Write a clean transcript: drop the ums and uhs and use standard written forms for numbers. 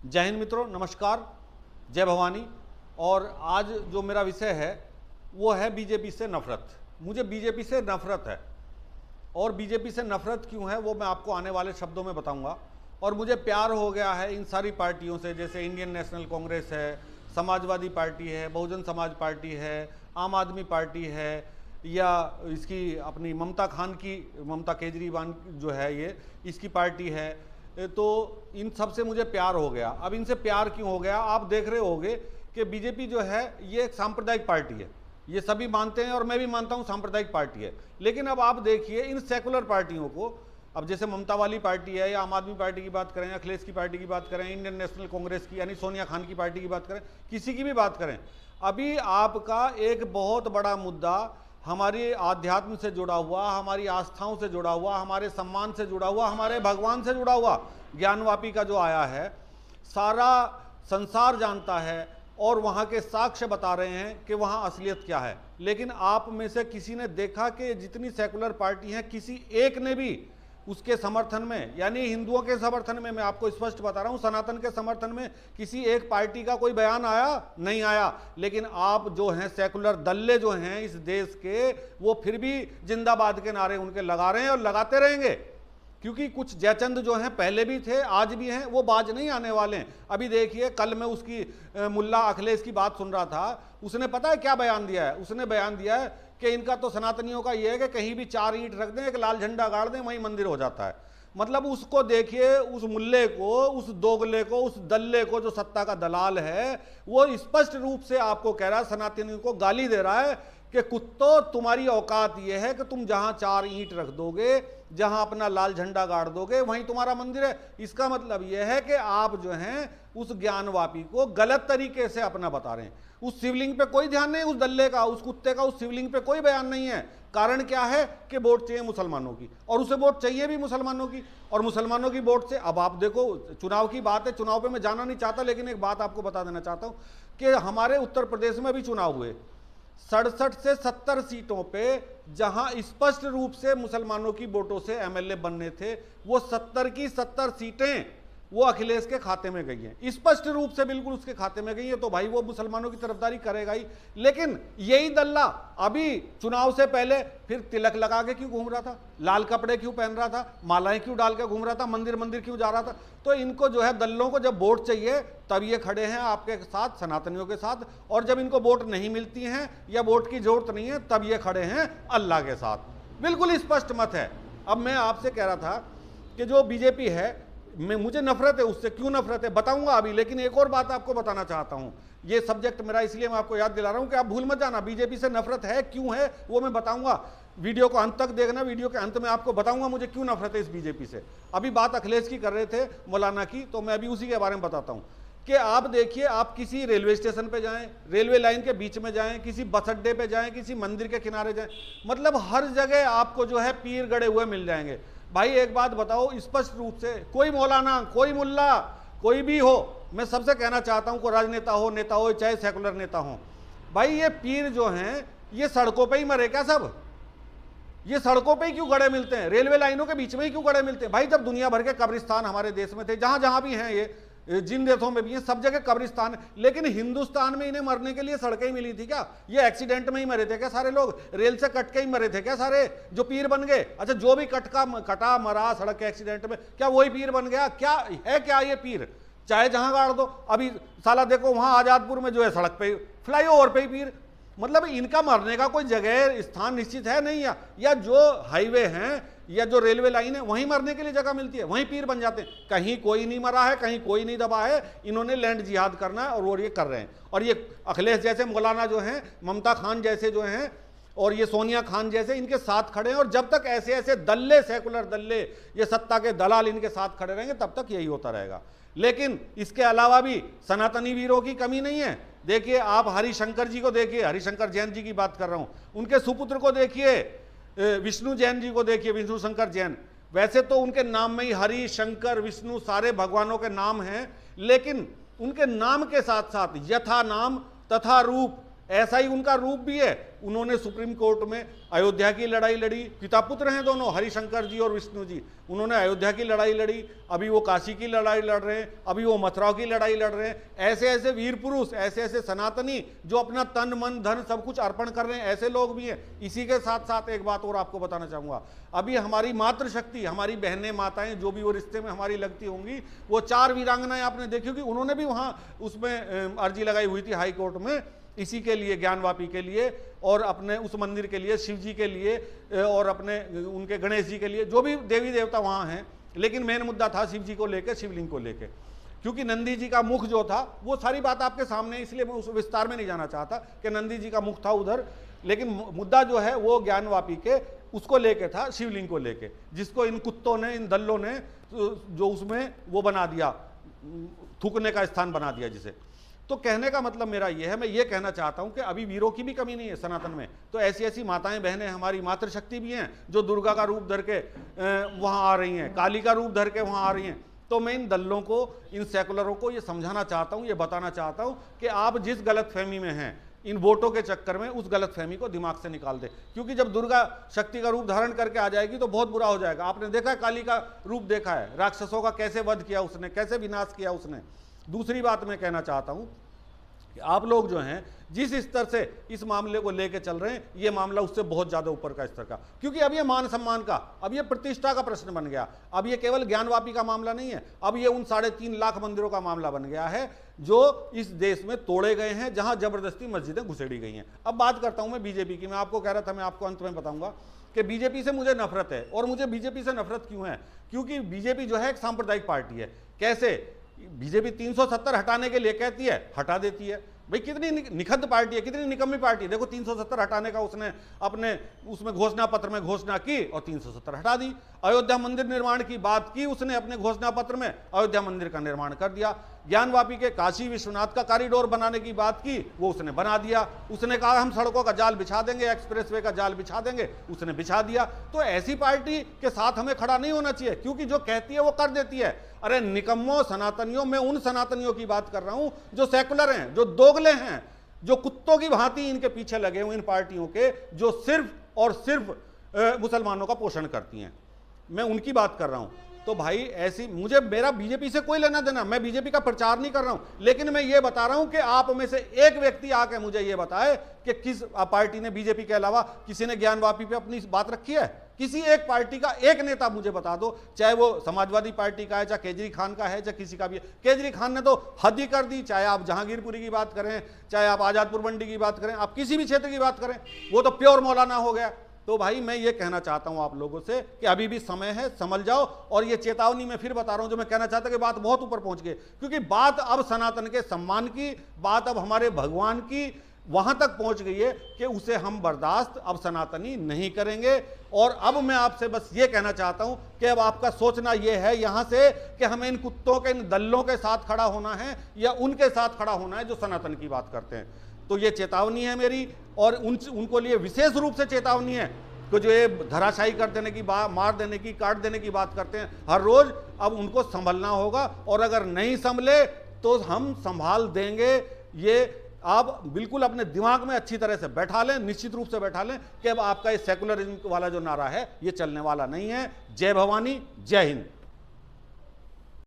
जय हिंद मित्रों, नमस्कार, जय भवानी। और आज जो मेरा विषय है वो है बीजेपी से नफरत। मुझे बीजेपी से नफरत है और बीजेपी से नफरत क्यों है वो मैं आपको आने वाले शब्दों में बताऊंगा। और मुझे प्यार हो गया है इन सारी पार्टियों से, जैसे इंडियन नेशनल कांग्रेस है, समाजवादी पार्टी है, बहुजन समाज पार्टी है, आम आदमी पार्टी है, या इसकी अपनी ममता केजरीवाल जो है ये इसकी पार्टी है। तो इन सब से मुझे प्यार हो गया। अब इनसे प्यार क्यों हो गया, आप देख रहे होंगे कि बीजेपी जो है ये एक सांप्रदायिक पार्टी है। ये सभी मानते हैं और मैं भी मानता हूं सांप्रदायिक पार्टी है। लेकिन अब आप देखिए इन सेकुलर पार्टियों को, अब जैसे ममता वाली पार्टी है या आम आदमी पार्टी की बात करें, अखिलेश की पार्टी की बात करें, इंडियन नेशनल कांग्रेस की यानी सोनिया खान की पार्टी की बात करें, किसी की भी बात करें, अभी आपका एक बहुत बड़ा मुद्दा हमारी आध्यात्म से जुड़ा हुआ, हमारी आस्थाओं से जुड़ा हुआ, हमारे सम्मान से जुड़ा हुआ, हमारे भगवान से जुड़ा हुआ ज्ञानवापी का जो आया है, सारा संसार जानता है और वहाँ के साक्ष्य बता रहे हैं कि वहाँ असलियत क्या है। लेकिन आप में से किसी ने देखा कि जितनी सेकुलर पार्टी हैं किसी एक ने भी उसके समर्थन में, यानी हिंदुओं के समर्थन में, मैं आपको स्पष्ट बता रहा हूं, सनातन के समर्थन में किसी एक पार्टी का कोई बयान आया नहीं आया। लेकिन आप जो हैं सेकुलर दल्ले जो हैं इस देश के, वो फिर भी जिंदाबाद के नारे उनके लगा रहे हैं और लगाते रहेंगे। क्योंकि कुछ जयचंद जो हैं पहले भी थे, आज भी हैं, वो बाज नहीं आने वाले हैं। अभी देखिए, कल मैं उसकी मुल्ला अखिलेश की बात सुन रहा था, उसने पता है क्या बयान दिया है? उसने बयान दिया है कि इनका तो सनातनियों का ये है कि कहीं भी 4 ईंट रख दें, एक लाल झंडा गाड़ दें, वहीं मंदिर हो जाता है। मतलब उसको देखिए, उस मुल्ले को, उस दोगले को, उस दल्ले को, जो सत्ता का दलाल है, वो स्पष्ट रूप से आपको कह रहा है, सनातनियों को गाली दे रहा है कि कुत्तो, तुम्हारी औकात यह है कि तुम जहां 4 ईंट रख दोगे, जहां अपना लाल झंडा गाड़ दोगे, वहीं तुम्हारा मंदिर है। इसका मतलब यह है कि आप जो हैं उस ज्ञानवापी को गलत तरीके से अपना बता रहे हैं। उस शिवलिंग पे कोई ध्यान नहीं, उस दल्ले का, उस कुत्ते का उस शिवलिंग पे कोई बयान नहीं है। कारण क्या है कि वोट चाहिए मुसलमानों की, और उसे वोट चाहिए भी मुसलमानों की, और मुसलमानों की वोट से, अब आप देखो, चुनाव की बात है, चुनाव पे मैं जाना नहीं चाहता, लेकिन एक बात आपको बता देना चाहता हूं कि हमारे उत्तर प्रदेश में भी चुनाव हुए, 67 से 70 सीटों पे जहां स्पष्ट रूप से मुसलमानों की वोटों से एमएलए बनने थे, वो 70 की 70 सीटें वो अखिलेश के खाते में गई हैं, स्पष्ट रूप से बिल्कुल उसके खाते में गई है। तो भाई वो मुसलमानों की तरफदारी करेगा ही। लेकिन यही दल्ला अभी चुनाव से पहले फिर तिलक लगा के क्यों घूम रहा था, लाल कपड़े क्यों पहन रहा था, मालाएं क्यों डाल के घूम रहा था, मंदिर मंदिर क्यों जा रहा था? तो इनको जो है, दल्लों को जब वोट चाहिए तब ये खड़े हैं आपके साथ, सनातनियों के साथ, और जब इनको वोट नहीं मिलती हैं या वोट की जरूरत नहीं है तब ये खड़े हैं अल्लाह के साथ। बिल्कुल स्पष्ट मत है। अब मैं आपसे कह रहा था कि जो बीजेपी है, मुझे नफरत है उससे। क्यों नफरत है बताऊंगा अभी, लेकिन एक और बात आपको बताना चाहता हूं। ये सब्जेक्ट मेरा इसलिए मैं आपको याद दिला रहा हूं कि आप भूल मत जाना, बीजेपी से नफरत है क्यों है वो मैं बताऊंगा। वीडियो को अंत तक देखना, वीडियो के अंत में आपको बताऊंगा मुझे क्यों नफरत है इस बीजेपी से। अभी बात अखिलेश की कर रहे थे, मौलाना की, तो मैं अभी उसी के बारे में बताता हूं कि आप देखिए, आप किसी रेलवे स्टेशन पे जाएं, रेलवे लाइन के बीच में जाएं, किसी बस अड्डे पे जाएं, किसी मंदिर के किनारे जाएं, मतलब हर जगह आपको जो है पीर गड़े हुए मिल जाएंगे। भाई एक बात बताओ स्पष्ट रूप से, कोई मौलाना, कोई मुल्ला, कोई भी हो, मैं सबसे कहना चाहता हूं, कोई राजनेता हो, नेता हो, चाहे सेकुलर नेता हो, भाई ये पीर जो हैं ये सड़कों पे ही मरे क्या सब? ये सड़कों पे ही क्यों गड़े मिलते हैं, रेलवे लाइनों के बीच में ही क्यों गड़े मिलते हैं? भाई जब दुनिया भर के कब्रिस्तान हमारे देश में थे, जहां जहां भी हैं, ये जिन देशों में भी हैं, सब जगह कब्रिस्तान है, लेकिन हिंदुस्तान में इन्हें मरने के लिए सड़कें ही मिली थी क्या? ये एक्सीडेंट में ही मरे थे क्या सारे लोग? रेल से कट के ही मरे थे क्या सारे जो पीर बन गए? अच्छा, जो भी कटा मरा सड़क के एक्सीडेंट में, क्या वही पीर बन गया? क्या है क्या ये पीर? चाहे जहां गाड़ दो। अभी साला देखो, वहां आजादपुर में जो है सड़क पे, फ्लाईओवर पे ही पीर। मतलब इनका मरने का कोई जगह स्थान निश्चित है नहीं, या जो हाईवे हैं या जो रेलवे लाइन है वहीं मरने के लिए जगह मिलती है, वहीं पीर बन जाते हैं। कहीं कोई नहीं मरा है, कहीं कोई नहीं दबा है, इन्होंने लैंड जिहाद करना है और वो ये कर रहे हैं। और ये अखिलेश जैसे मौलाना जो हैं, ममता खान जैसे जो हैं, और ये सोनिया खान जैसे इनके साथ खड़े हैं। और जब तक ऐसे ऐसे दल्ले, सेकुलर दल्ले, ये सत्ता के दलाल इनके साथ खड़े रहेंगे तब तक यही होता रहेगा। लेकिन इसके अलावा भी सनातनी वीरों की कमी नहीं है। देखिए आप हरिशंकर जी को देखिए, हरिशंकर जैन जी की बात कर रहा हूं, उनके सुपुत्र को देखिए, विष्णु जैन जी को देखिए, विष्णु शंकर जैन। वैसे तो उनके नाम में ही हरि, शंकर, विष्णु सारे भगवानों के नाम हैं, लेकिन उनके नाम के साथ साथ यथा नाम तथा रूप ऐसा ही उनका रूप भी है। उन्होंने सुप्रीम कोर्ट में अयोध्या की लड़ाई लड़ी, पिता पुत्र हैं दोनों, हरिशंकर जी और विष्णु जी। उन्होंने अयोध्या की लड़ाई लड़ी, अभी वो काशी की लड़ाई लड़ रहे हैं, अभी वो मथुरा की लड़ाई लड़ रहे हैं। ऐसे ऐसे वीर पुरुष, ऐसे ऐसे सनातनी जो अपना तन मन धन सब कुछ अर्पण कर रहे हैं, ऐसे लोग भी हैं। इसी के साथ साथ एक बात और आपको बताना चाहूंगा, अभी हमारी मातृशक्ति, हमारी बहनें माताएं जो भी वो रिश्ते में हमारी लगती होंगी, वो 4 वीरांगनाएं आपने देखी होगी, उन्होंने भी वहां उसमें अर्जी लगाई हुई थी हाई कोर्ट में, इसी के लिए, ज्ञानवापी के लिए और अपने उस मंदिर के लिए, शिव जी के लिए और अपने उनके गणेश जी के लिए, जो भी देवी देवता वहां हैं। लेकिन मेन मुद्दा था शिव जी को लेकर, शिवलिंग को लेकर, क्योंकि नंदी जी का मुख जो था, वो सारी बात आपके सामने, इसलिए मैं उस विस्तार में नहीं जाना चाहता कि नंदी जी का मुख था उधर, लेकिन मुद्दा जो है वो ज्ञानवापी के उसको लेके था, शिवलिंग को लेके, जिसको इन कुत्तों ने, इन दल्लों ने जो उसमें वो बना दिया, थूकने का स्थान बना दिया जिसे। तो कहने का मतलब मेरा ये है, मैं ये कहना चाहता हूं कि अभी वीरों की भी कमी नहीं है सनातन में। तो ऐसी ऐसी माताएं बहनें हमारी मातृशक्ति भी हैं जो दुर्गा का रूप धर के वहां आ रही हैं, काली का रूप धर के वहां आ रही हैं। तो मैं इन दल्लों को, इन सेकुलरों को ये समझाना चाहता हूं, ये बताना चाहता हूं कि आप जिस गलतफहमी में हैं इन वोटों के चक्कर में, उस गलतफहमी को दिमाग से निकाल दे। क्योंकि जब दुर्गा शक्ति का रूप धारण करके आ जाएगी तो बहुत बुरा हो जाएगा। आपने देखा है, काली का रूप देखा है, राक्षसों का कैसे वध किया उसने, कैसे विनाश किया उसने। दूसरी बात मैं कहना चाहता हूं कि आप लोग जो हैं जिस स्तर से इस मामले को लेकर चल रहे हैं, ये मामला उससे बहुत ज्यादा ऊपर का स्तर का, क्योंकि अब ये मान सम्मान का, अब ये प्रतिष्ठा का प्रश्न बन गया। अब ये केवल ज्ञानवापी का मामला नहीं है, अब ये उन 3.5 लाख मंदिरों का मामला बन गया है जो इस देश में तोड़े गए हैं, जहां जबरदस्ती मस्जिदें घुसेड़ी गई हैं। अब बात करता हूं मैं बीजेपी की। मैं आपको कह रहा था, मैं आपको अंत में बताऊंगा कि बीजेपी से मुझे नफरत है। और मुझे बीजेपी से नफरत क्यों है? क्योंकि बीजेपी जो है एक सांप्रदायिक पार्टी है। कैसे? बीजेपी 370 हटाने के लिए कहती है, हटा देती है। भाई कितनी निखद्द पार्टी है, कितनी निकम्मी पार्टी है। देखो 370 हटाने का उसने अपने उसमें घोषणा पत्र में घोषणा की और 370 हटा दी। अयोध्या मंदिर निर्माण की बात की उसने अपने घोषणा पत्र में, अयोध्या मंदिर का निर्माण कर दिया। ज्ञानवापी के काशी विश्वनाथ का कॉरिडोर बनाने की बात की, वो उसने बना दिया। उसने कहा हम सड़कों का जाल बिछा देंगे, एक्सप्रेसवे का जाल बिछा देंगे, उसने बिछा दिया। तो ऐसी पार्टी के साथ हमें खड़ा नहीं होना चाहिए, क्योंकि जो कहती है वो कर देती है। अरे निकम्मों सनातनियों, मैं उन सनातनियों की बात कर रहा हूं जो सेकुलर हैं, जो दोगले हैं, जो कुत्तों की भांति इनके पीछे लगे हुए इन पार्टियों के, जो सिर्फ और सिर्फ मुसलमानों का पोषण करती हैं। मैं उनकी बात कर रहा हूं। तो भाई ऐसी, मुझे मेरा बीजेपी से कोई लेना देना, मैं बीजेपी का प्रचार नहीं कर रहा हूं, लेकिन मैं ये बता रहा हूं कि आप में से एक व्यक्ति आके मुझे ये बताए कि किस पार्टी ने, बीजेपी के अलावा किसी ने ज्ञानवापी पे अपनी बात रखी है। किसी एक पार्टी का एक नेता मुझे बता दो, चाहे वो समाजवादी पार्टी का है, चाहे केजरी खान का है, चाहे किसी का भी है। केजरी खान ने तो हद ही कर दी। चाहे आप जहांगीरपुरी की बात करें, चाहे आप आजादपुर मंडी की बात करें, आप किसी भी क्षेत्र की बात करें, वो तो प्योर मौलाना हो गया। तो भाई मैं ये कहना चाहता हूं आप लोगों से कि अभी भी समय है, समझ जाओ। और ये चेतावनी मैं फिर बता रहा हूं, जो मैं कहना चाहता कि बात बहुत ऊपर पहुंच गई, क्योंकि बात अब सनातन के सम्मान की, बात अब हमारे भगवान की वहां तक पहुंच गई है कि उसे हम बर्दाश्त अब सनातनी नहीं करेंगे। और अब मैं आपसे बस ये कहना चाहता हूं कि अब आपका सोचना यह है यहां से कि हमें इन कुत्तों के, इन दल्लों के साथ खड़ा होना है या उनके साथ खड़ा होना है जो सनातन की बात करते हैं। तो ये चेतावनी है मेरी, और उनको लिए विशेष रूप से चेतावनी है कि जो ये धराशायी कर देने की बात, मार देने की, काट देने की बात करते हैं हर रोज, अब उनको संभलना होगा। और अगर नहीं संभले तो हम संभाल देंगे। ये आप बिल्कुल अपने दिमाग में अच्छी तरह से बैठा लें, निश्चित रूप से बैठा लें कि अब आपका ये सेकुलरिज्म वाला जो नारा है ये चलने वाला नहीं है। जय भवानी, जय हिंद।